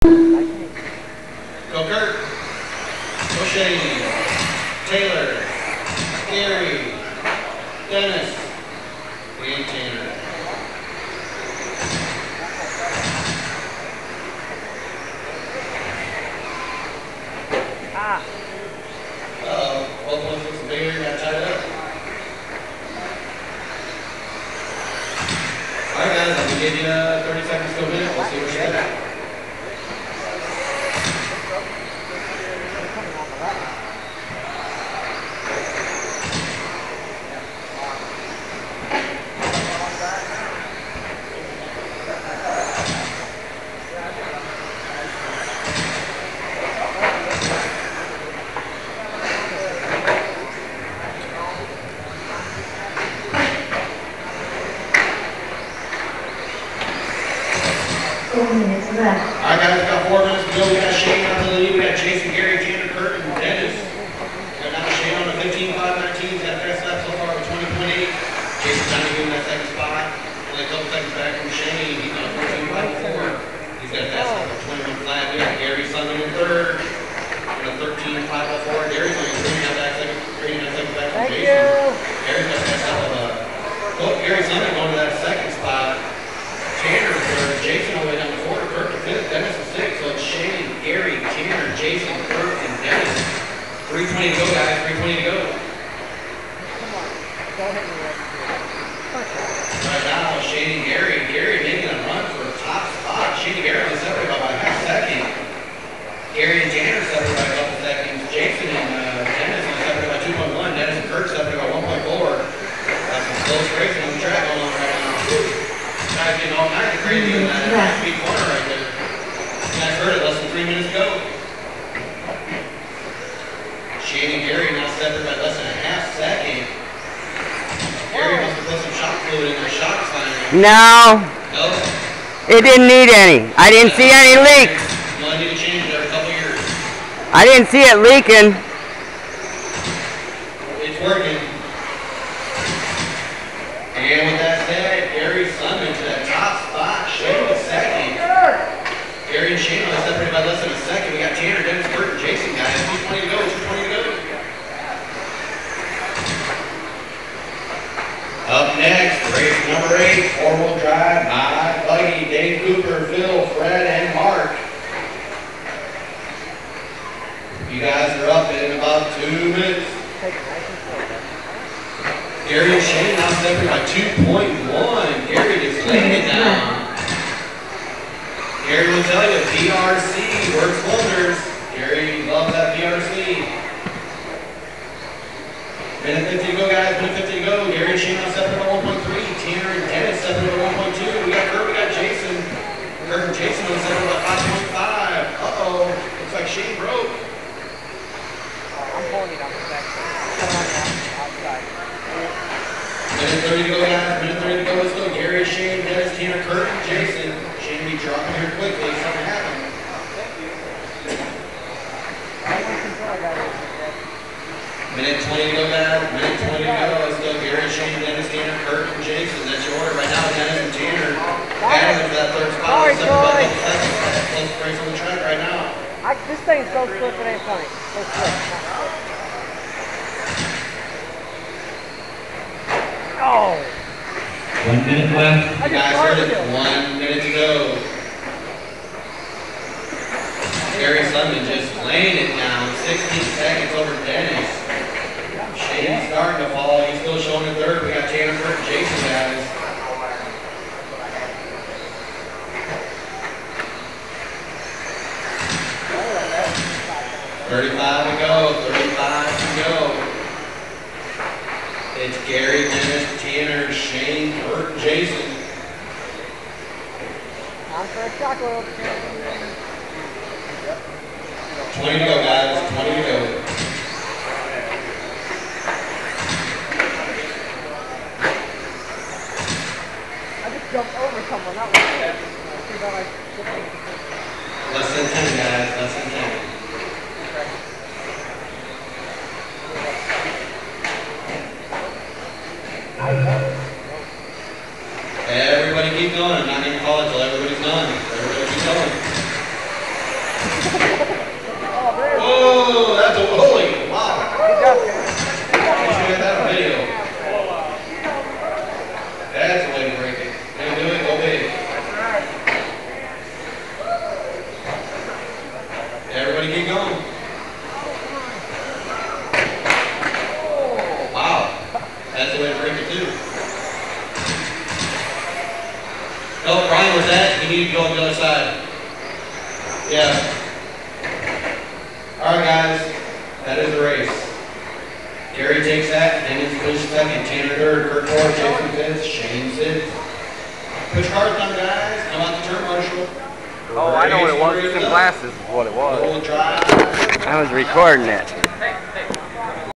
Go Kurt. Go Shane. Taylor. Gary. Dennis. And Tanner. Uh-oh. Both ones looks bigger. Got tied up. Alright guys, I'm going to give you 30 seconds to a minute. We'll see what you're at. Alright guys, we got 4 minutes to go. We got Shane out to the lead. We got Jason, Gary, Tanner, Kurt, and Dennis. We got now Shane on the 15-5-19. He's got best lap so far with 20.8. Jason trying to give him that second spot. Only a couple seconds back from Shane. He's on 14.54. He's got a fast lap of 21 flat. We got Gary Sundman in third. On a 13.504. Gary's only 39 seconds back from Jason. Gary's got a fast lap of Gary Sundman going to that second spot. Tanner third. Jason all the way down to 4th. Kurt to 5th. Dennis to 6th. So it's Shane, Gary, Tanner, Jason, Kurt, and Dennis. 3:20 to go, guys. 3:20 to go. Come on. Don't hit me Right now, Shane and Gary. Gary making a run for a top spot. Shane and Gary only separated by a half second. Gary and Tanner separated by a couple seconds. Jason and Dennis only separated by 2.1. Dennis and Kurt separated by 1.4. That's some close racing on the track going on right now. Guys getting all kinds of crazy in that high-speed corner right there. You guys heard it, less than 3 minutes to go. Shane and Gary now separated by less than a half second. Gary must have put some shock fluid in their shock sign. No. No? It didn't need any. I didn't see any leaks. You only need to change it every couple years. I didn't see it leaking. It's working. And with that said, Gary Sundman to that top spot. Shane was second. Gary and Shane only separated by less than a second. We got Tanner, Dennis, Kurt, and Jason, guys. 2:20 to go. 2:20 to go. Up next, race number 8, 4-wheel drive, my buggy, Dave Cooper, Phil, Fred, and Mark. You guys are up in about 2 minutes. Gary and Shane now separated by 2.1. Gary just laying it down. Gary will tell you, PRC works wonders. Gary loves that PRC. Minute 50 to go, guys. Minute 50 to go. Gary and Shane now separated by 1.3. Tanner and Dennis separated by 1.2. We got Kurt, we got Jason. Kurt and Jason on separated by 5.5. Uh-oh. Looks like Shane broke. I'm pulling it on the back side. Come on now, outside. Minute 30 to go, guys. Minute 30 to go. Let's go. Gary, Shane, Dennis, Tanner, Kurt, and Jason. Shane will be dropping here quickly. Something happened. Minute 20 to go, guys. Minute 20 to go. Let's go. Gary, Shane, Dennis, Tanner, Kurt, and Jason. That's your order right now. Dennis and Tanner battling for that third spot. Sorry, Troy. Close race on the track right now. This thing's so slick it ain't funny. So slick. Oh! 1 minute left. You guys heard it. 1 minute to go. Gary Sundman just laying it down. 16 seconds over Dennis. Shane's starting to fall. He's still showing in third. We got Tanner, Kurt, and Jason, guys. $35 to go. 35 to go. It's Gary, Dennis, Tanner, Shane, Kurt, and Jason. On for a chocolate. 20 to go, guys. 20 to go. I just jumped over someone. That was good. Less than 10, guys. Less than 10. Everybody keep going. I'm not going to call it until everybody's done. Everybody keep going. that's a holy, wow. Good job, Ken. You should get that on video. That's the way to break it. They do it, go big. Everybody keep going. Wow. That's the way to break it too. Oh, Brian was that. You need to go on the other side. Yeah. Alright guys. That is the race. Gary takes that, and it's Chris second, Tanner third, Kurt fourth, Jason fifth, Shane sixth. Put your cards on, guys. Come out the turn marshal. Oh, I know what it was. Some glasses is what it was. Roll the drive. I was recording it.